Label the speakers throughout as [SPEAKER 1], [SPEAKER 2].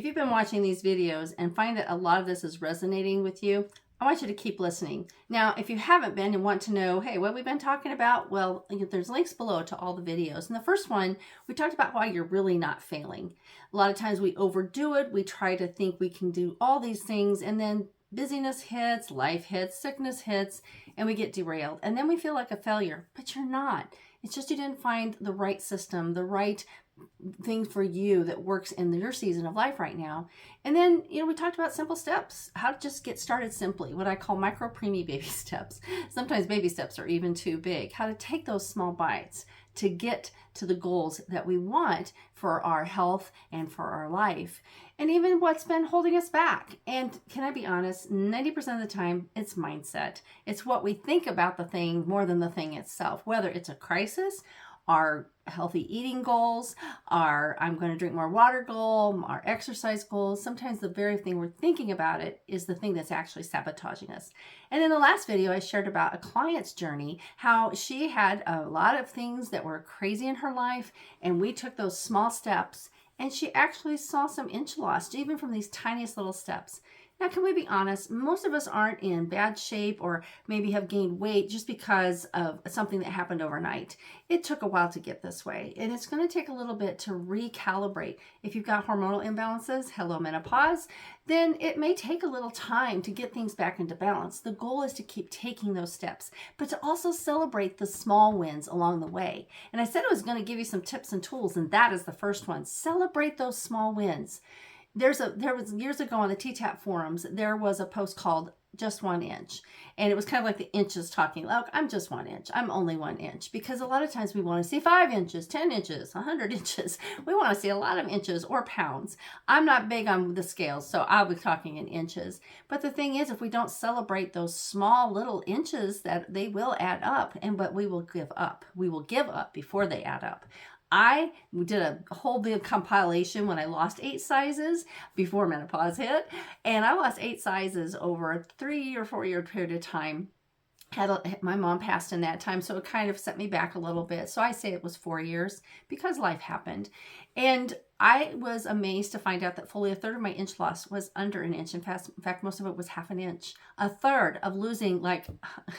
[SPEAKER 1] If you've been watching these videos and find that a lot of this is resonating with you, I want you to keep listening. Now, if you haven't been and want to know, hey, what we've been talking about, well, there's links below to all the videos. And the first one, we talked about why you're really not failing. A lot of times we overdo it. We try to think we can do all these things, and then busyness hits, life hits, sickness hits, and we get derailed. And then we feel like a failure, but you're not. It's just you didn't find the right system, the right thing for you that works in your season of life right now. And then, we talked about simple steps, how to just get started simply, what I call micro preemie baby steps. Sometimes baby steps are even too big. How to take those small bites to get to the goals that we want for our health and for our life, and even what's been holding us back. And can I be honest, 90% of the time, it's mindset. It's what we think about the thing more than the thing itself, whether it's a crisis, our healthy eating goals, our I'm going to drink more water goal, our exercise goals. Sometimes the very thing we're thinking about it is the thing that's actually sabotaging us. And in the last video, I shared about a client's journey, how she had a lot of things that were crazy in her life, and we took those small steps, and she actually saw some inch loss, even from these tiniest little steps. Now, can we be honest? Most of us aren't in bad shape or maybe have gained weight just because of something that happened overnight. It took a while to get this way, and it's going to take a little bit to recalibrate. If you've got hormonal imbalances, hello menopause, then it may take a little time to get things back into balance. The goal is to keep taking those steps, but to also celebrate the small wins along the way. And I said I was going to give you some tips and tools, and that is the first one. Celebrate those small wins. There was years ago on the TTAP forums, there was a post called Just 1 Inch. And it was kind of like the inches talking. Look, I'm just 1 inch. I'm only 1 inch. Because a lot of times we want to see 5 inches, 10 inches, 100 inches. We want to see a lot of inches or pounds. I'm not big on the scales, so I'll be talking in inches. But the thing is, if we don't celebrate those small little inches, that they will add up, but we will give up. We will give up before they add up. I did a whole big compilation when I lost 8 sizes before menopause hit, and I lost 8 sizes over a 3 or 4 year period of time. My mom passed in that time, so it kind of set me back a little bit. So I say it was 4 years because life happened. And I was amazed to find out that fully a third of my inch loss was under an inch. In fact, most of it was half an inch. A third of losing, I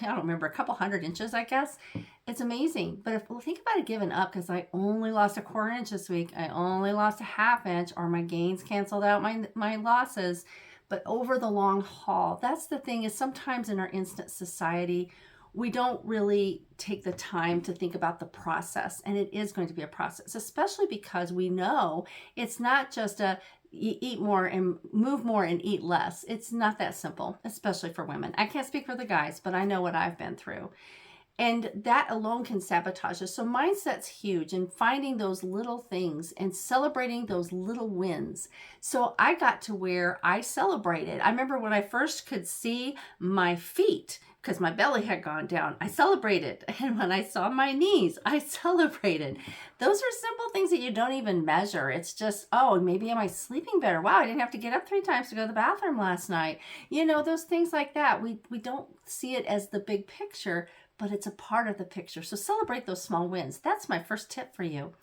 [SPEAKER 1] don't remember, a couple hundred inches, I guess. It's amazing. But think about it giving up, because I only lost a quarter inch this week. I only lost a half inch, or my gains canceled out my losses. But over the long haul, that's the thing, is sometimes in our instant society, we don't really take the time to think about the process. And it is going to be a process, especially because we know it's not just a eat more and move more and eat less. It's not that simple, especially for women. I can't speak for the guys, but I know what I've been through. And that alone can sabotage us. So mindset's huge, and finding those little things and celebrating those little wins. So I got to where I celebrated. I remember when I first could see my feet, because my belly had gone down, I celebrated. And when I saw my knees, I celebrated. Those are simple things that you don't even measure. It's just, oh, maybe am I sleeping better? Wow, I didn't have to get up 3 times to go to the bathroom last night. Those things like that. We don't see it as the big picture, but it's a part of the picture. So celebrate those small wins. That's my first tip for you.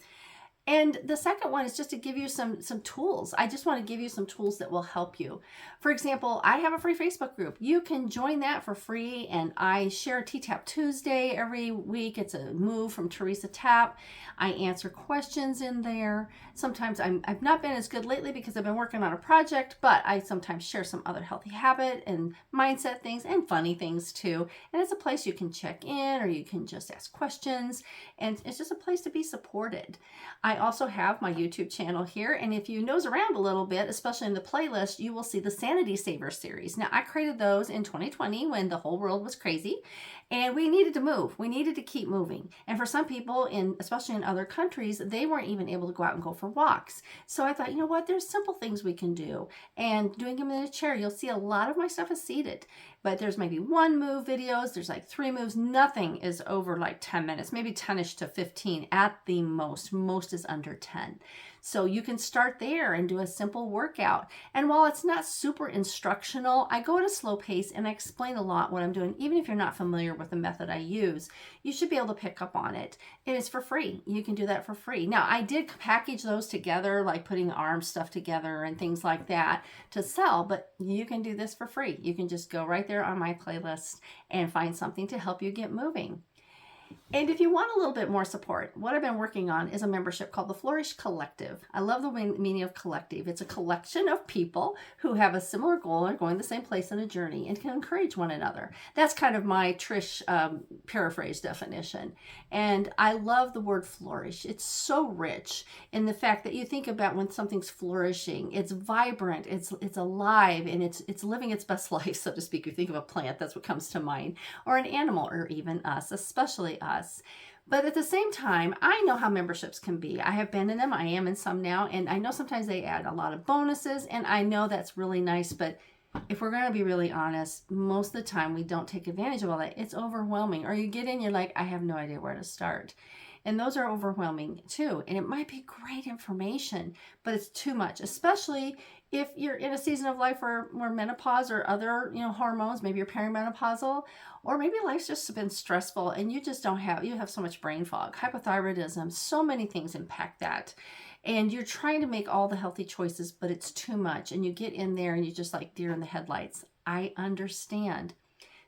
[SPEAKER 1] And the second one is just to give you some tools. I just want to give you some tools that will help you. For example, I have a free Facebook group. You can join that for free, and I share TTAP Tuesday every week. It's a move from Teresa Tapp. I answer questions in there. Sometimes I've not been as good lately because I've been working on a project, but I sometimes share some other healthy habit and mindset things and funny things too. And it's a place you can check in, or you can just ask questions, and it's just a place to be supported. I also have my YouTube channel here, and if you nose around a little bit, especially in the playlist, you will see the Sanity Saver series. Now, I created those in 2020 when the whole world was crazy, and we needed to move. We needed to keep moving. And for some people, especially in other countries, they weren't even able to go out and go for walks. So I thought, you know what, there's simple things we can do. And doing them in a chair, you'll see a lot of my stuff is seated. But there's maybe 1 move videos, there's like 3 moves. Nothing is over like 10 minutes, maybe 10-ish to 15 at the most. Most is under 10. So you can start there and do a simple workout. And while it's not super instructional, I go at a slow pace and I explain a lot what I'm doing. Even if you're not familiar with the method I use, you should be able to pick up on it. It is for free. You can do that for free. Now, I did package those together, like putting arm stuff together and things like that to sell, but you can do this for free. You can just go right there on my playlist and find something to help you get moving. And if you want a little bit more support, what I've been working on is a membership called the Flourish Collective. I love the meaning of collective. It's a collection of people who have a similar goal and are going the same place in a journey and can encourage one another. That's kind of my Trish paraphrase definition. And I love the word flourish. It's so rich in the fact that you think about when something's flourishing, it's vibrant, it's alive, and it's living its best life, so to speak. You think of a plant, that's what comes to mind, or an animal, or even us, especially us. But at the same time, I know how memberships can be. I have been in them. I am in some now. And I know sometimes they add a lot of bonuses. And I know that's really nice. But if we're going to be really honest, most of the time we don't take advantage of all that. It's overwhelming. Or you get in, you're like, I have no idea where to start. And those are overwhelming too. And it might be great information, but it's too much, especially if you're in a season of life where menopause or other, hormones, maybe you're perimenopausal, or maybe life's just been stressful and you just you have so much brain fog, hypothyroidism, so many things impact that. And you're trying to make all the healthy choices, but it's too much. And you get in there and you're just like deer in the headlights. I understand.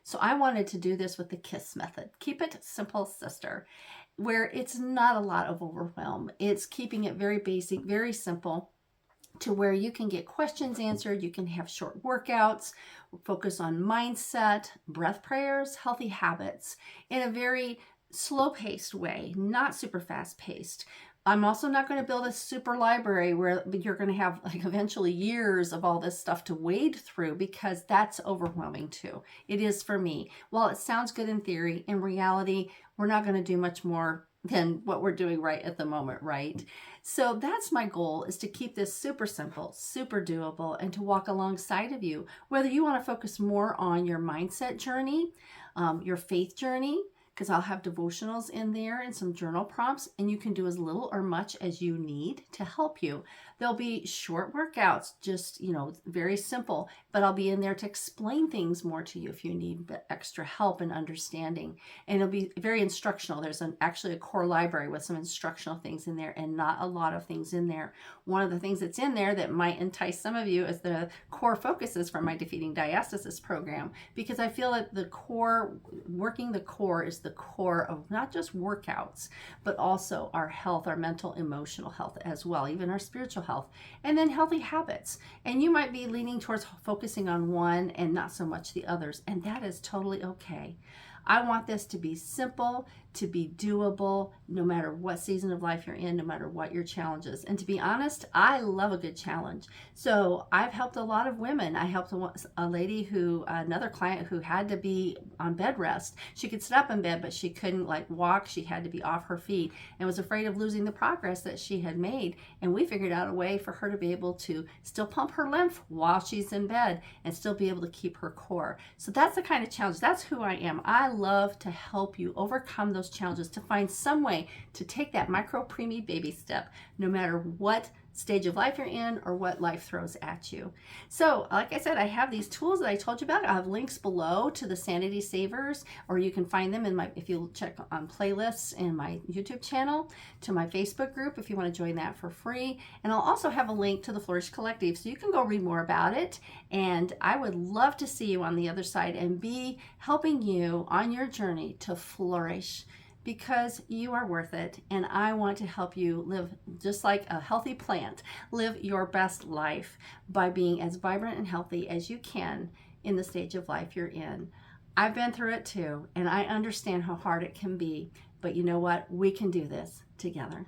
[SPEAKER 1] So I wanted to do this with the KISS method. Keep it simple, sister, where it's not a lot of overwhelm. It's keeping it very basic, very simple, to where you can get questions answered. You can have short workouts, focus on mindset, breath prayers, healthy habits in a very slow-paced way, not super fast-paced. I'm also not going to build a super library where you're going to have like eventually years of all this stuff to wade through, because that's overwhelming too. It is for me. While it sounds good in theory, in reality, we're not going to do much more than what we're doing right at the moment, right? So that's my goal, is to keep this super simple, super doable, and to walk alongside of you, whether you want to focus more on your mindset journey, your faith journey, because I'll have devotionals in there and some journal prompts, and you can do as little or much as you need to help you. There'll be short workouts, just, very simple, but I'll be in there to explain things more to you if you need extra help and understanding. And it'll be very instructional. There's actually a core library with some instructional things in there and not a lot of things in there. One of the things that's in there that might entice some of you is the core focuses for my Defeating Diastasis program, because I feel that working the core is the core of not just workouts, but also our health, our mental, emotional health as well, even our spiritual health, and then healthy habits. And you might be leaning towards focusing on one and not so much the others, and that is totally okay. I want this to be simple, to be doable, no matter what season of life you're in, no matter what your challenges. And to be honest, I love a good challenge. So I've helped a lot of women. I helped a lady another client who had to be on bed rest. She could sit up in bed, but she couldn't walk. She had to be off her feet and was afraid of losing the progress that she had made. And we figured out a way for her to be able to still pump her lymph while she's in bed and still be able to keep her core. So that's the kind of challenge. That's who I am. I love to help you overcome those challenges, to find some way to take that micro preemie baby step, no matter what stage of life you're in or what life throws at you. So like I said, I have these tools that I told you about. I have links below to the Sanity Savers, or you can find them if you check on playlists in my YouTube channel, to my Facebook group if you want to join that for free. And I'll also have a link to the Flourish Collective, so you can go read more about it. And I would love to see you on the other side and be helping you on your journey to flourish, because you are worth it, and I want to help you live just like a healthy plant. Live your best life by being as vibrant and healthy as you can in the stage of life you're in. I've been through it too, and I understand how hard it can be, but you know what? We can do this together.